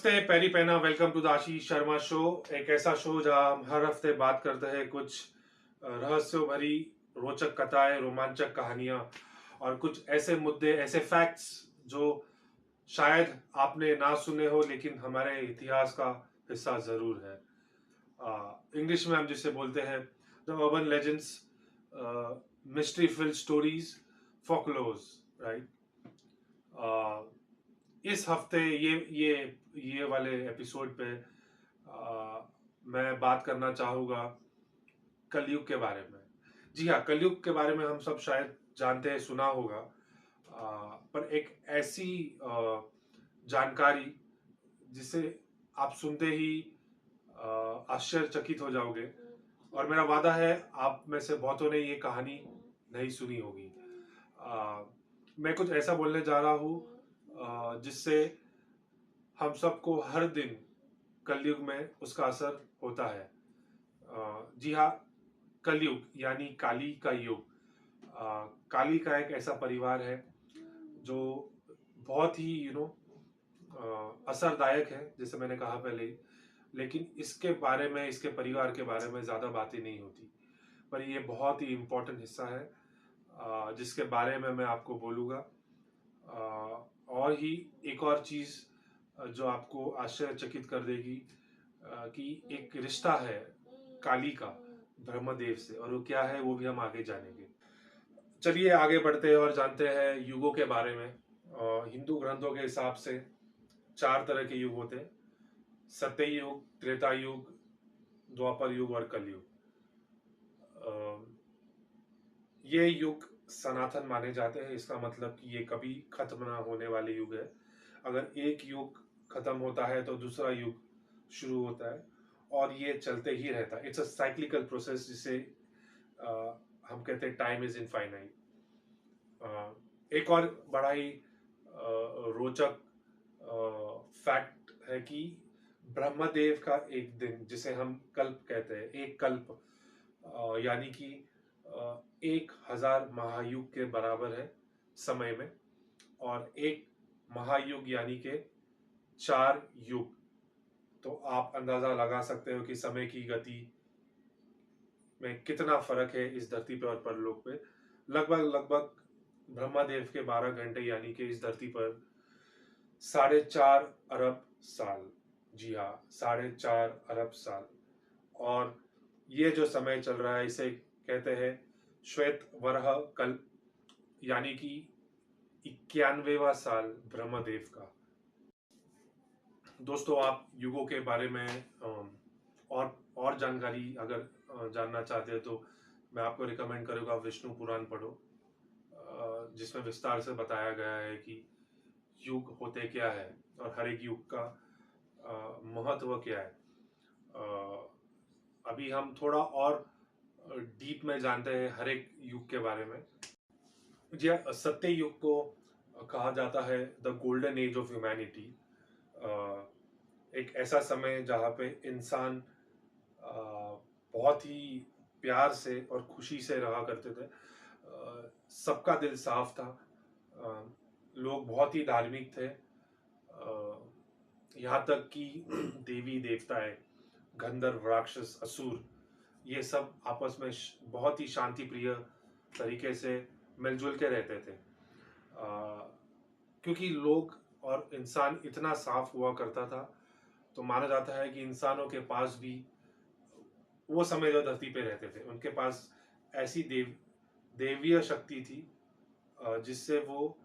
नमस्ते, पैरी पैना। Welcome to the Ashish Sharma show. एक ऐसा शो जहां हम हर हफ्ते बात करते हैं कुछ रहस्यों भरी रोचक कथाएं, रोमांचक कहानियां और कुछ ऐसे मुद्दे, ऐसे फैक्ट्स जो शायद आपने ना सुने हो लेकिन हमारे इतिहास का हिस्सा जरूर है। इंग्लिश में हम जिसे बोलते हैं the urban legends, mystery field stories, folklores, right. इस हफ्ते ये वाले एपिसोड पे मैं बात करना चाहूँगा कलयुग के बारे में। जी हाँ, कलयुग के बारे में हम सब शायद जानते हैं, सुना होगा। पर एक ऐसी जानकारी जिसे आप सुनते ही आश्चर्यचकित हो जाओगे, और मेरा वादा है आप में से बहुतों ने ये कहानी नहीं सुनी होगी। मैं कुछ ऐसा बोलने जा रहा हूँ जिससे हम सबको हर दिन कलयुग में उसका असर होता है। जी हाँ, कलयुग यानी काली का युग। काली का एक ऐसा परिवार है जो बहुत ही असरदायक है, जैसे मैंने कहा पहले ही। लेकिन इसके बारे में, इसके परिवार के बारे में ज़्यादा बातें नहीं होती, पर ये बहुत ही इम्पोर्टेंट हिस्सा है जिसके बारे में मैं आपको बोलूँगा। और ही एक और चीज़ जो आपको आश्चर्यचकित कर देगी कि एक रिश्ता है काली का ब्रह्मदेव से, और वो क्या है वो भी हम आगे जानेंगे। चलिए आगे बढ़ते हैं और जानते हैं युगों के बारे में। हिंदू ग्रंथों के हिसाब से 4 तरह के युग होते हैं: सत्य युग, त्रेता युग, द्वापर युग और कलयुग। ये युग सनातन माने जाते हैं। इसका मतलब कि ये कभी खत्म ना होने वाले युग है। अगर एक युग खत्म होता है तो दूसरा युग शुरू होता है और ये चलते ही रहता है। इट्स अ साइक्लिकल प्रोसेस, जिसे हम कहते हैं टाइम इज इनफाइनाइट। एक और बड़ा ही रोचक फैक्ट है कि ब्रह्मदेव का एक दिन, जिसे हम कल्प कहते हैं, एक कल्प यानी कि 1000 महायुग के बराबर है समय में, और एक महायुग यानी के 4 युग। तो आप अंदाजा लगा सकते हो कि समय की गति में कितना फर्क है इस धरती पे और परलोक पे। लगभग लगभग ब्रह्मदेव के 12 घंटे यानी कि इस धरती पर 4.5 अरब साल। जी हाँ, 4.5 अरब साल। और ये जो समय चल रहा है इसे कहते हैं श्वेत वरह कल्प, यानी कि 91वां साल ब्रह्मदेव का। दोस्तों, आप युगों के बारे में और जानकारी अगर जानना चाहते हैं तो मैं आपको रिकमेंड करूँगा विष्णु पुराण पढ़ो, जिसमें विस्तार से बताया गया है कि युग होते क्या है और हर एक युग का महत्व क्या है। अभी हम थोड़ा और डीप में जानते हैं हर एक युग के बारे में। जी हाँ, सत्य युग को कहा जाता है the golden age of humanity. एक ऐसा समय जहाँ पे इंसान बहुत ही प्यार से और खुशी से रहा करते थे। सबका दिल साफ था। लोग बहुत ही धार्मिक थे। यहाँ तक कि देवी देवताएं, गंधर्व, राक्षस, असुर, ये सब आपस में बहुत ही शांति प्रिय तरीके से मिलजुल के रहते थे। क्योंकि लोग और इंसान इतना साफ हुआ करता था, तो माना जाता है कि इंसानों के पास भी वो समय जो धरती पे रहते थे उनके पास ऐसी देवीय शक्ति थी जिससे वो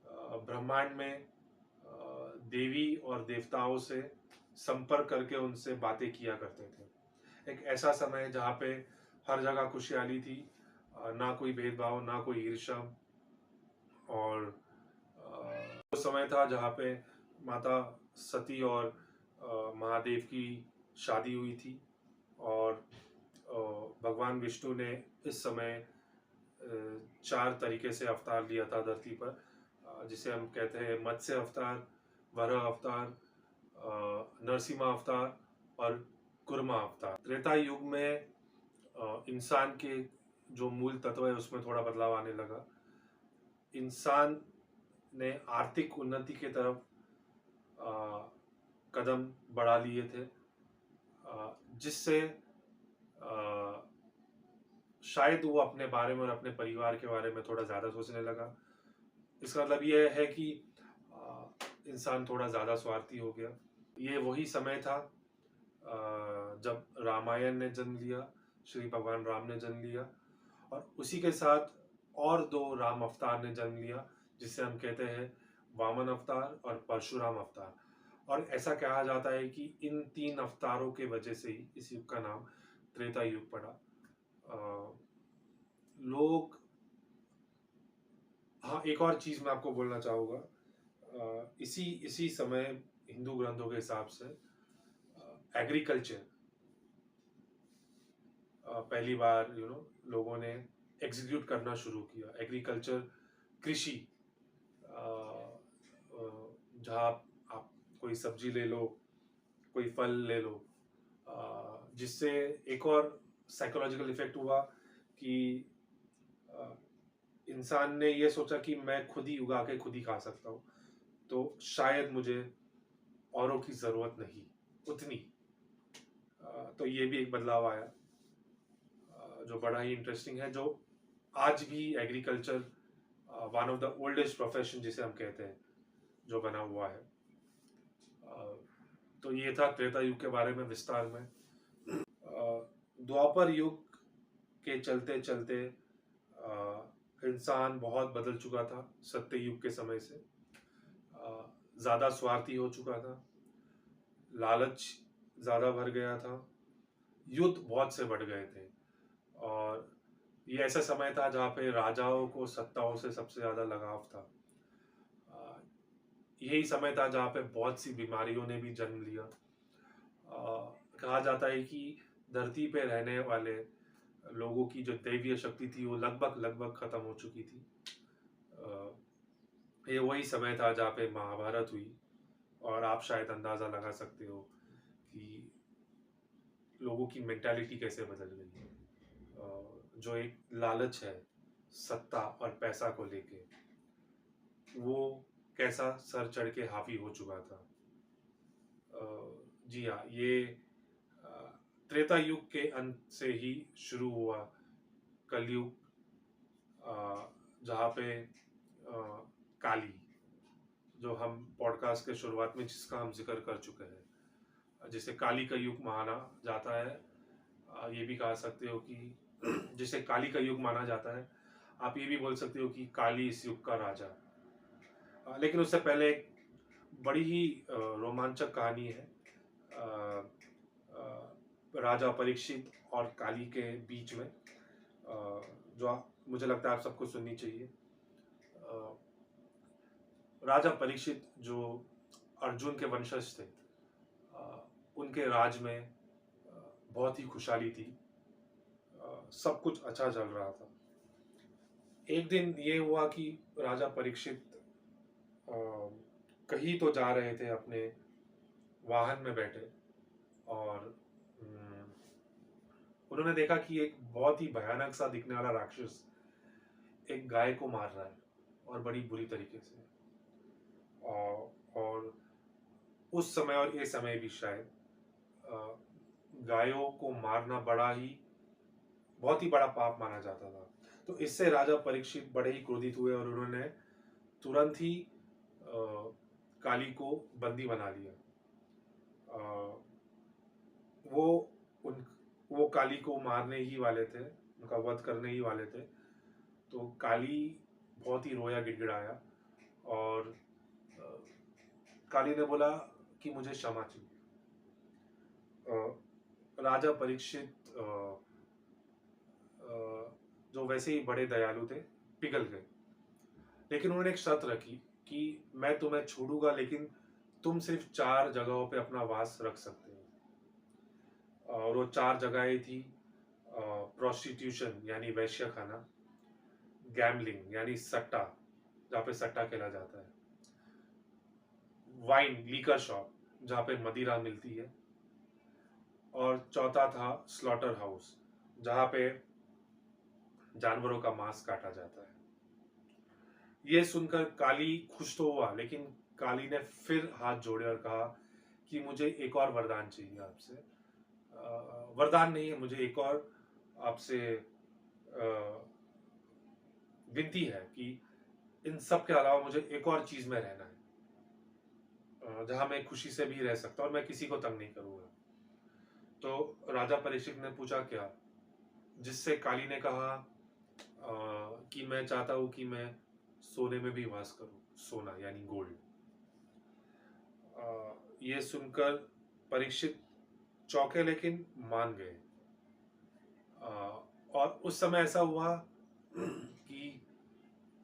ब्रह्मांड में देवी और देवताओं से संपर्क करके उनसे बातें किया करते थे। एक ऐसा समय जहाँ पे हर जगह खुशहाली थी, ना कोई भेदभाव, ना कोई ईर्ष्या। और वो समय था जहाँ पे माता सती और महादेव की शादी हुई थी, और भगवान विष्णु ने इस समय 4 तरीके से अवतार लिया था धरती पर, जिसे हम कहते हैं मत्स्य अवतार, वराह अवतार, नरसिम्हा अवतार और कुर्मा अवतार। त्रेता युग में इंसान के जो मूल तत्व है उसमें थोड़ा बदलाव आने लगा। इंसान ने आर्थिक उन्नति की तरफ कदम बढ़ा लिए थे, जिससे शायद वो अपने बारे में और अपने परिवार के बारे में थोड़ा ज़्यादा सोचने लगा। इसका मतलब ये है कि इंसान थोड़ा ज़्यादा स्वार्थी हो गया। ये वही समय था जब रामायण ने जन्म लिया, श्री भगवान राम ने जन्म लिया, और उसी के साथ और दो राम अवतार ने जन्म लिया, जिसे हम कहते हैं वामन अवतार और परशुराम अवतार। और ऐसा कहा जाता है कि इन 3 अवतारों के वजह से ही इस युग का नाम त्रेता युग पड़ा। लोग, हाँ, एक और चीज मैं आपको बोलना चाहूँगा। इसी इसी समय हिंदू ग्रंथों के हिसाब से एग्रीकल्चर पहली बार लोगों ने एग्जीक्यूट करना शुरू किया। एग्रीकल्चर, कृषि, जहाँ आप कोई सब्जी ले लो, कोई फल ले लो, जिससे एक और साइकोलॉजिकल इफेक्ट हुआ कि इंसान ने ये सोचा कि मैं खुद ही उगा के खुद ही खा सकता हूँ, तो शायद मुझे औरों की ज़रूरत नहीं उतनी। तो ये भी एक बदलाव आया जो बड़ा ही इंटरेस्टिंग है, जो आज भी agriculture one of the oldest profession जिसे हम कहते हैं, जो बना हुआ है। तो ये था त्रेता युग के बारे में विस्तार में। द्वापर युग के चलते चलते इंसान बहुत बदल चुका था सत्य युग के समय से। ज़्यादा स्वार्थी हो चुका था, लालच ज़्यादा भर गया था, युद्ध बहुत से बढ़ गए थे, और ये ऐसा समय था जहाँ पे राजाओं को सत्ताओं से सबसे ज़्यादा लगाव था। यही समय था जहाँ पे बहुत सी बीमारियों ने भी जन्म लिया। कहा जाता है कि धरती पे रहने वाले लोगों की जो दैवीय शक्ति थी वो लगभग लगभग खत्म हो चुकी थी। ये वही समय था जहाँ पे महाभारत हुई, और आप शायद अंदाज़ा लगा सकते हो कि लोगों की मेंटालिटी कैसे बदल गई है। जो एक लालच है सत्ता और पैसा को लेके, वो कैसा सर चढ़ के हावी हो चुका था। जी हाँ, ये त्रेता युग के अंत से ही शुरू हुआ कलयुग, जहाँ पे काली, जो हम पॉडकास्ट के शुरुआत में जिसका हम जिक्र कर चुके हैं, जिसे काली का युग माना जाता है। ये भी कह सकते हो कि जिसे काली का युग माना जाता है, आप ये भी बोल सकते हो कि काली इस युग का राजा। लेकिन उससे पहले एक बड़ी ही रोमांचक कहानी है राजा परीक्षित और काली के बीच में, जो मुझे लगता है आप सबको सुननी चाहिए। राजा परीक्षित जो अर्जुन के वंशज थे, उनके राज में बहुत ही खुशहाली थी, सब कुछ अच्छा चल रहा था। एक दिन ये हुआ कि राजा परीक्षित कहीं तो जा रहे थे अपने वाहन में बैठे, और उन्होंने देखा कि एक बहुत ही भयानक सा दिखने वाला राक्षस एक गाय को मार रहा है, और बड़ी बुरी तरीके से। और उस समय और ये समय भी शायद गायों को मारना बहुत ही बड़ा पाप माना जाता था। तो इससे राजा परीक्षित बड़े ही क्रोधित हुए, और उन्होंने तुरंत ही काली को बंदी बना लिया। वो काली को मारने ही वाले थे, उनका वध करने ही वाले थे। तो काली बहुत ही रोया, गिड़गिड़ाया, और काली ने बोला कि मुझे क्षमा चाहिए। राजा परीक्षित जो वैसे ही बड़े दयालु थे, पिघल गए। लेकिन उन्होंने एक शर्त रखी कि मैं तुम्हें छोड़ूंगा, लेकिन तुम सिर्फ 4 जगहों पे अपना वास रख सकते हो। और वो 4 जगहें थी प्रोस्टिट्यूशन यानी वैश्य खाना, गैम्बलिंग यानी सट्टा, जहाँ पे सट्टा खेला जाता है, वाइन लीकर शॉप जहाँ पे मदिरा मिलती है, और चौथा था स्लॉटर हाउस, जहाँ पे जानवरों का मांस काटा जाता है। ये सुनकर काली खुश तो हुआ, लेकिन काली ने फिर हाथ जोड़े और कहा कि मुझे एक और वरदान चाहिए आपसे। वरदान नहीं है, मुझे एक और आपसे विनती है कि इन सब के अलावा मुझे एक और चीज में रहना है, जहां मैं खुशी से भी रह सकता और मैं किसी को तंग नहीं करूंगा। तो राजा परीक्षित ने पूछा क्या, जिससे काली ने कहा कि मैं चाहता हूं कि मैं सोने में भी वास करूं, सोना यानी गोल्ड। ये सुनकर परीक्षित चौंके लेकिन मान गए। और उस समय ऐसा हुआ कि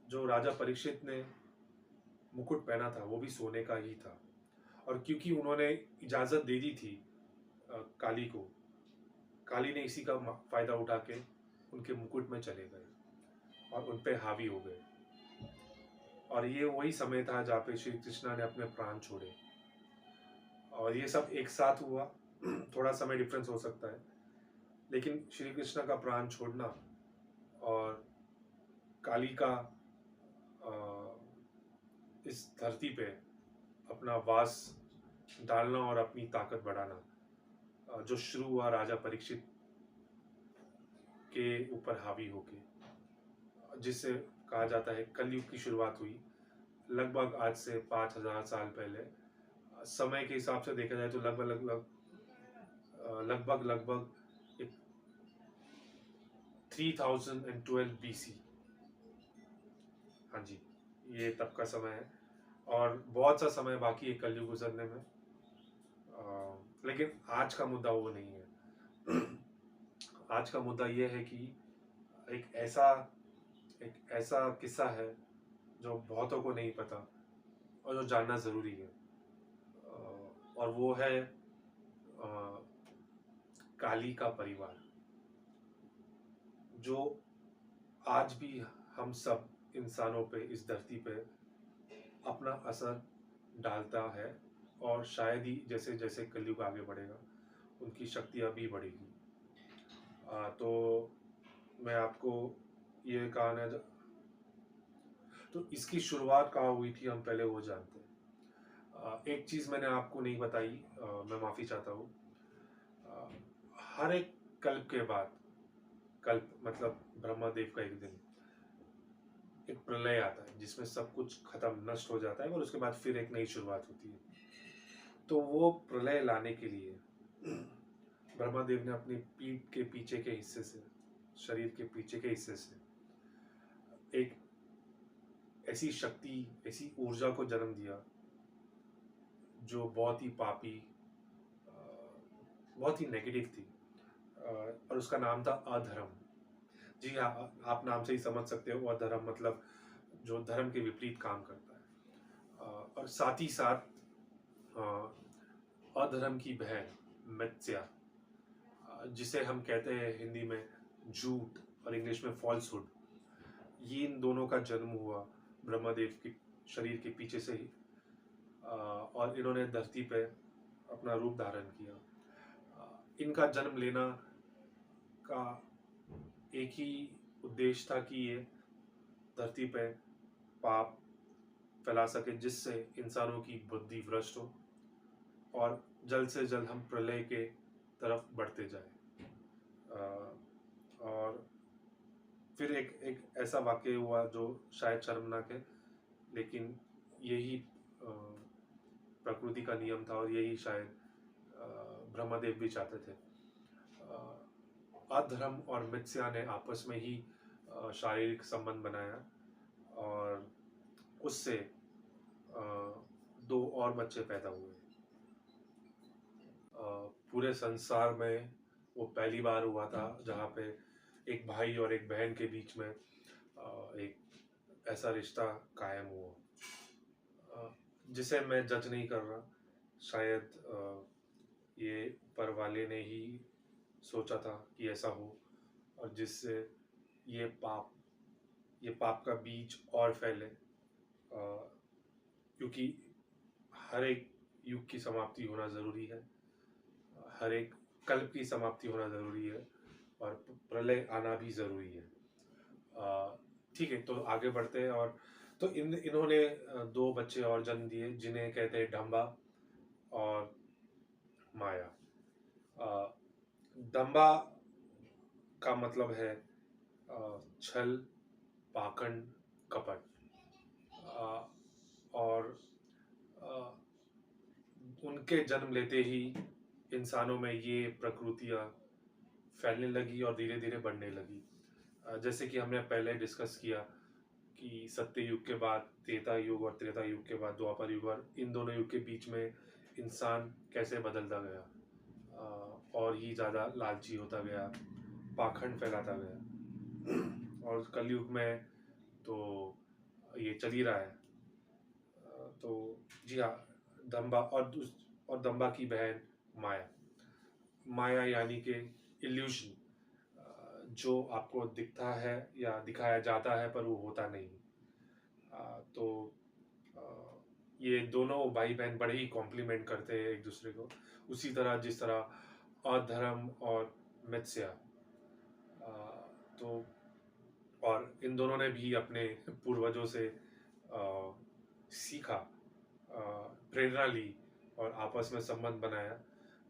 जो राजा परीक्षित ने मुकुट पहना था वो भी सोने का ही था, और क्योंकि उन्होंने इजाजत दे दी थी काली को, काली ने इसी का फायदा उठा के उनके मुकुट में चले गए और उन पे हावी हो गए। और ये वही समय था जहाँ पे श्री कृष्णा ने अपने प्राण छोड़े, और ये सब एक साथ हुआ। थोड़ा समय डिफरेंस हो सकता है, लेकिन श्री कृष्ण का प्राण छोड़ना और काली का इस धरती पे अपना वास डालना और अपनी ताकत बढ़ाना जो शुरू हुआ राजा परीक्षित के ऊपर हावी होके, जिससे कहा जाता है कलयुग की शुरुआत हुई लगभग आज से 5000 साल पहले। समय के हिसाब से देखा जाए तो लगभग लगभग 3012 BC। हाँ जी, ये तब का समय है और बहुत सा समय बाकी है कलयुग गुजरने में। लेकिन आज का मुद्दा वो नहीं है। आज का मुद्दा ये है कि एक ऐसा किस्सा है जो बहुतों को नहीं पता और जो जानना जरूरी है, और वो है काली का परिवार, जो आज भी हम सब इंसानों पे, इस धरती पे अपना असर डालता है, और शायद ही जैसे जैसे कलयुग आगे बढ़ेगा उनकी शक्तियाँ भी बढ़ेगी। तो मैं आपको ये कहानी, तो इसकी शुरुआत कहाँ हुई थी हम पहले वो जानते हैं। एक चीज़ मैंने आपको नहीं बताई, मैं माफ़ी चाहता हूँ। हर एक कल्प के बाद, कल्प मतलब ब्रह्मा देव का एक दिन, एक प्रलय आता है जिसमें सब कुछ खत्म नष्ट हो जाता है और उसके बाद फिर एक नई शुरुआत होती है। तो वो प्रलय लाने के लिए ब्रह्मा देव ने अपनी पीठ के पीछे के हिस्से से, शरीर के पीछे के हिस्से से एक ऐसी शक्ति, ऐसी ऊर्जा को जन्म दिया जो बहुत ही पापी, बहुत ही नेगेटिव थी, और उसका नाम था अधर्म। जी हाँ, आप नाम से ही समझ सकते हो, अधर्म मतलब जो धर्म के विपरीत काम करता है। और साथ ही साथ अधर्म की बहन मत्स्या, जिसे हम कहते हैं हिंदी में झूठ और इंग्लिश में फॉल्सहुड, ये इन दोनों का जन्म हुआ ब्रह्मदेव के शरीर के पीछे से ही, और इन्होंने धरती पे अपना रूप धारण किया। इनका जन्म लेना का एक ही उद्देश्य था कि ये धरती पे पाप फैला सके, जिससे इंसानों की बुद्धि भ्रष्ट हो और जल्द से जल्द हम प्रलय के तरफ बढ़ते जाए। और फिर एक ऐसा वाक्य हुआ जो शायद शर्मनाक है, लेकिन यही प्रकृति का नियम था और यही शायद ब्रह्मदेव भी चाहते थे। अधर्म और मत्स्या ने आपस में ही शारीरिक संबंध बनाया और उससे 2 और बच्चे पैदा हुए। पूरे संसार में वो पहली बार हुआ था जहाँ पे एक भाई और एक बहन के बीच में एक ऐसा रिश्ता कायम हुआ, जिसे मैं जज नहीं कर रहा। शायद ये ऊपर वाले ने ही सोचा था कि ऐसा हो, और जिससे ये पाप का बीज और फैले, क्योंकि हर एक युग की समाप्ति होना ज़रूरी है, हर एक कल्प की समाप्ति होना ज़रूरी है, और प्रलय आना भी ज़रूरी है। ठीक है, तो आगे बढ़ते हैं। और तो इन्होंने 2 बच्चे और जन्म दिए जिन्हें कहते हैं ढंबा और माया। अ, दंभा का मतलब है छल, पाखंड, कपट। अ, और अ, उनके जन्म लेते ही इंसानों में ये प्रकृतियाँ फैलने लगी और धीरे धीरे बढ़ने लगी। जैसे कि हमने पहले डिस्कस किया कि सत्य युग के बाद त्रेता युग और त्रेता युग के बाद द्वापर युग, और इन दोनों युग के बीच में इंसान कैसे बदलता गया, और ही ज़्यादा लालची होता गया, पाखंड फैलाता गया। और कलयुग में तो ये चल ही रहा है। तो जी हाँ, दंबा और दंबा की बहन माया। माया यानी कि इल्यूशन, जो आपको दिखता है या दिखाया जाता है पर वो होता नहीं। तो ये दोनों भाई बहन बड़े ही कॉम्प्लीमेंट करते हैं एक दूसरे को, उसी तरह जिस तरह अधर्म और मत्स्य। तो और इन दोनों ने भी अपने पूर्वजों से सीखा, प्रेरणा ली और आपस में संबंध बनाया,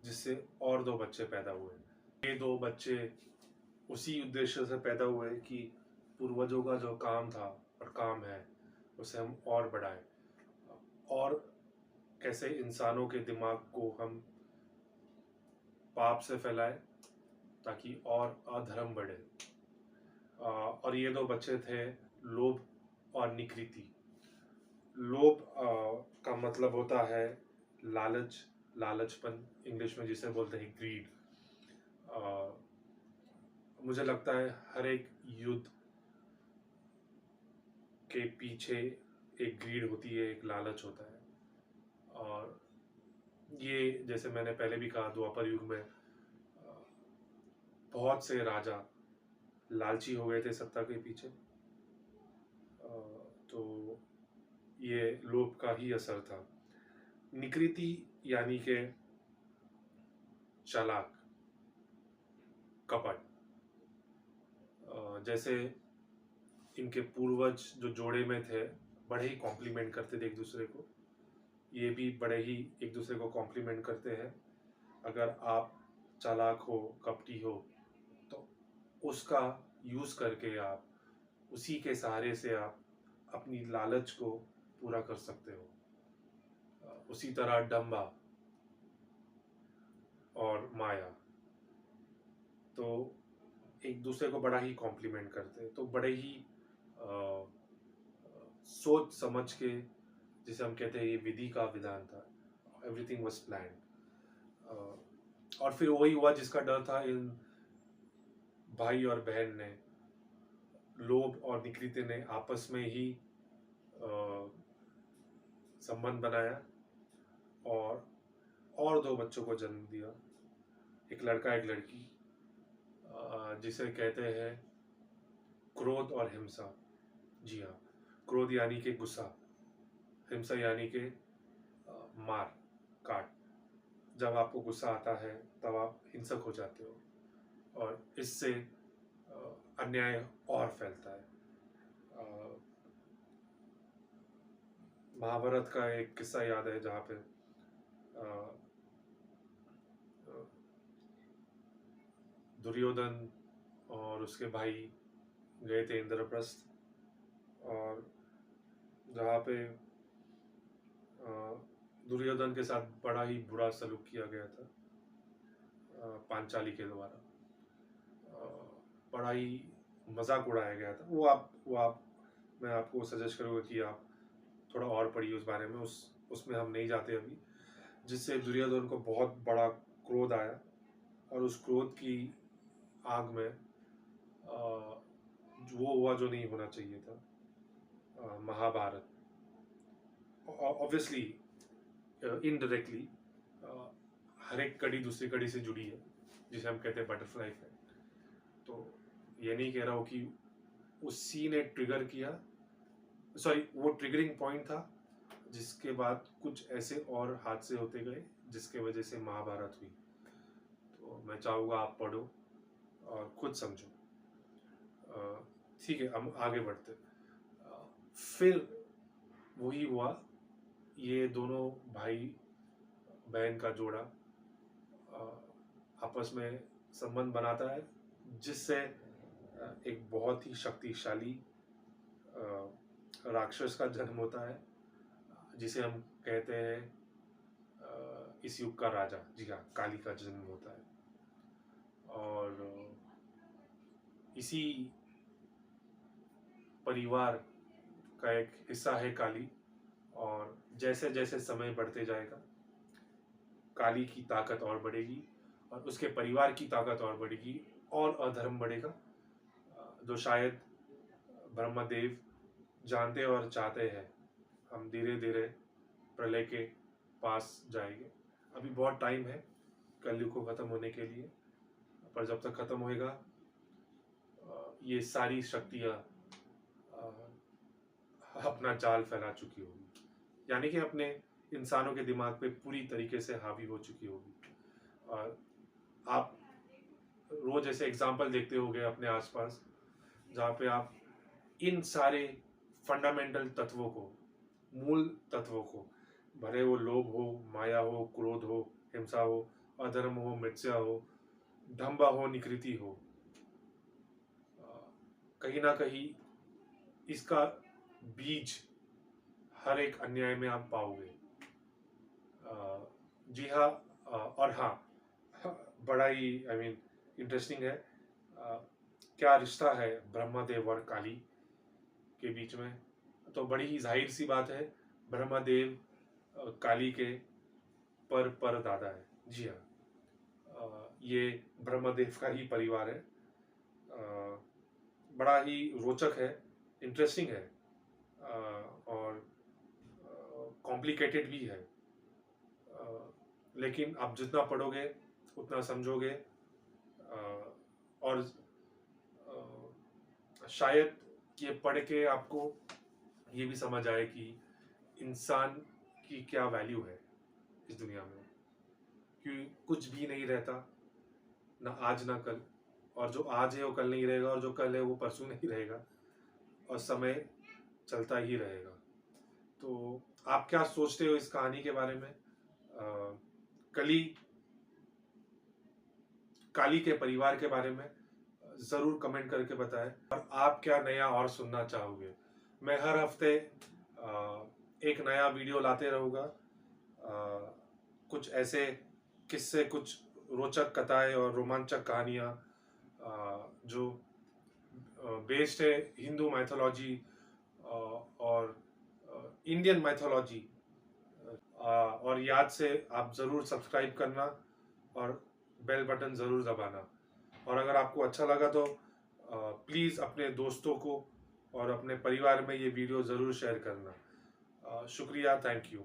जिससे और दो बच्चे पैदा हुए। ये दो बच्चे उसी उद्देश्य से पैदा हुए कि पूर्वजों का जो काम था और काम है उसे हम और बढ़ाएं, और कैसे इंसानों के दिमाग को हम पाप से फैलाएं ताकि और अधर्म बढ़े। और ये दो बच्चे थे लोभ और निकृति। लोभ का मतलब होता है लालच, लालचपन, इंग्लिश में जिसे बोलते हैं ग्रीड। मुझे लगता है हर एक युद्ध के पीछे एक ग्रीड होती है, एक लालच होता है। और ये जैसे मैंने पहले भी कहा, द्वापर युग में बहुत से राजा लालची हो गए थे सत्ता के पीछे। तो ये लोभ का ही असर था। निकृति यानी के चालाक, कपट। जैसे इनके पूर्वज जो जोड़े में थे बड़े ही कॉम्प्लीमेंट करते थे एक दूसरे को, ये भी बड़े ही एक दूसरे को कॉम्प्लीमेंट करते हैं। अगर आप चालाक हो, कपटी हो, तो उसका यूज करके आप उसी के सहारे से आप अपनी लालच को पूरा कर सकते हो। उसी तरह डंबा और माया तो एक दूसरे को बड़ा ही कॉम्प्लीमेंट करते हैं। तो बड़े ही सोच समझ के, जिसे हम कहते हैं ये विधि का विधान था, एवरीथिंग वाज प्लान्ड। और फिर वही हुआ जिसका डर था इन भाई और बहन ने, लोभ और निकृति ने आपस में ही संबंध बनाया और दो बच्चों को जन्म दिया, एक लड़का एक लड़की, जिसे कहते हैं क्रोध और हिंसा। जी हाँ, क्रोध यानी कि गुस्सा, हिंसा यानी कि मार काट। जब आपको गुस्सा आता है तब आप हिंसक हो जाते हो और इससे अन्याय और फैलता है। महाभारत का एक किस्सा याद है जहाँ पे दुर्योधन और उसके भाई गए थे इंद्रप्रस्थ, और जहाँ पे दुर्योधन के साथ बड़ा ही बुरा सलूक किया गया था पांचाली के द्वारा। बड़ा ही मजाक उड़ाया गया था। वो आप मैं आपको सजेस्ट करूँगा कि आप थोड़ा और पढ़िए उस बारे में, उसमें हम नहीं जाते अभी। जिससे दुर्योधन को बहुत बड़ा क्रोध आया और उस क्रोध की आग में वो हुआ जो नहीं होना चाहिए था। महाभारत ऑब्वियसली इनडायरेक्टली हर एक कड़ी दूसरी कड़ी से जुड़ी है, जिसे हम कहते हैं बटरफ्लाई इफेक्ट। तो ये नहीं कह रहा हूँ कि उसी ने ट्रिगर किया, सॉरी वो ट्रिगरिंग पॉइंट था जिसके बाद कुछ ऐसे और हादसे होते गए जिसके वजह से महाभारत हुई। तो मैं चाहूँगा आप पढ़ो और खुद समझो। ठीक है, हम आगे बढ़ते। फिर वही हुआ, ये दोनों भाई बहन का जोड़ा आपस में संबंध बनाता है, जिससे एक बहुत ही शक्तिशाली राक्षस का जन्म होता है, जिसे हम कहते हैं इस युग का राजा। जी हाँ, काली का जन्म होता है। और इसी परिवार का एक हिस्सा है काली। और जैसे जैसे समय बढ़ते जाएगा, काली की ताकत और बढ़ेगी और उसके परिवार की ताकत और बढ़ेगी और अधर्म बढ़ेगा, जो शायद ब्रह्मदेव जानते और चाहते हैं। हम धीरे धीरे प्रलय के पास जाएंगे। अभी बहुत टाइम है कलयुग को खत्म होने के लिए, पर जब तक खत्म होएगा ये सारी शक्तियां अपना जाल फैला चुकी होगी, यानी कि अपने इंसानों के दिमाग पे पूरी तरीके से हावी हो चुकी होगी। और आप रोज ऐसे एग्जाम्पल देखते होंगे अपने आसपास, जहाँ पे आप इन सारे फंडामेंटल तत्वों को, मूल तत्वों को, भले वो लोभ हो, माया हो, क्रोध हो, हिंसा हो, अधर्म हो, मिथ्या हो, ढंबा हो, निकृति हो, कहीं ना कहीं इसका बीज हर एक अन्याय में आप पाओगे। जी हाँ। और हाँ, बड़ा ही इंटरेस्टिंग है क्या रिश्ता है ब्रह्मदेव और काली के बीच में। तो बड़ी ही जाहिर सी बात है, ब्रह्मदेव काली के पर दादा है। जी हाँ, ये ब्रह्मदेव का ही परिवार है। बड़ा ही रोचक है, इंटरेस्टिंग है और कॉम्प्लिकेटेड भी है। लेकिन आप जितना पढ़ोगे उतना समझोगे और शायद ये पढ़ के आपको ये भी समझ आए कि इंसान की क्या वैल्यू है इस दुनिया में, क्योंकि कुछ भी नहीं रहता, ना आज ना कल, और जो आज है वो कल नहीं रहेगा, और जो कल है वो परसों नहीं रहेगा, और समय चलता ही रहेगा। तो आप क्या सोचते हो इस कहानी के बारे में? काली के परिवार के बारे में जरूर कमेंट करके बताएं। और आप क्या नया और सुनना चाहोगे? मैं हर हफ्ते एक नया वीडियो लाते रहूँगा। कुछ ऐसे किस्से, कुछ रोचक कथाएं और रोमांचक कहानियाँ जो बेस्ड है हिंदू मैथोलॉजी और इंडियन मैथोलॉजी। और याद से आप ज़रूर सब्सक्राइब करना और बेल बटन ज़रूर दबाना। और अगर आपको अच्छा लगा तो प्लीज़ अपने दोस्तों को और अपने परिवार में ये वीडियो ज़रूर शेयर करना। शुक्रिया, थैंक यू।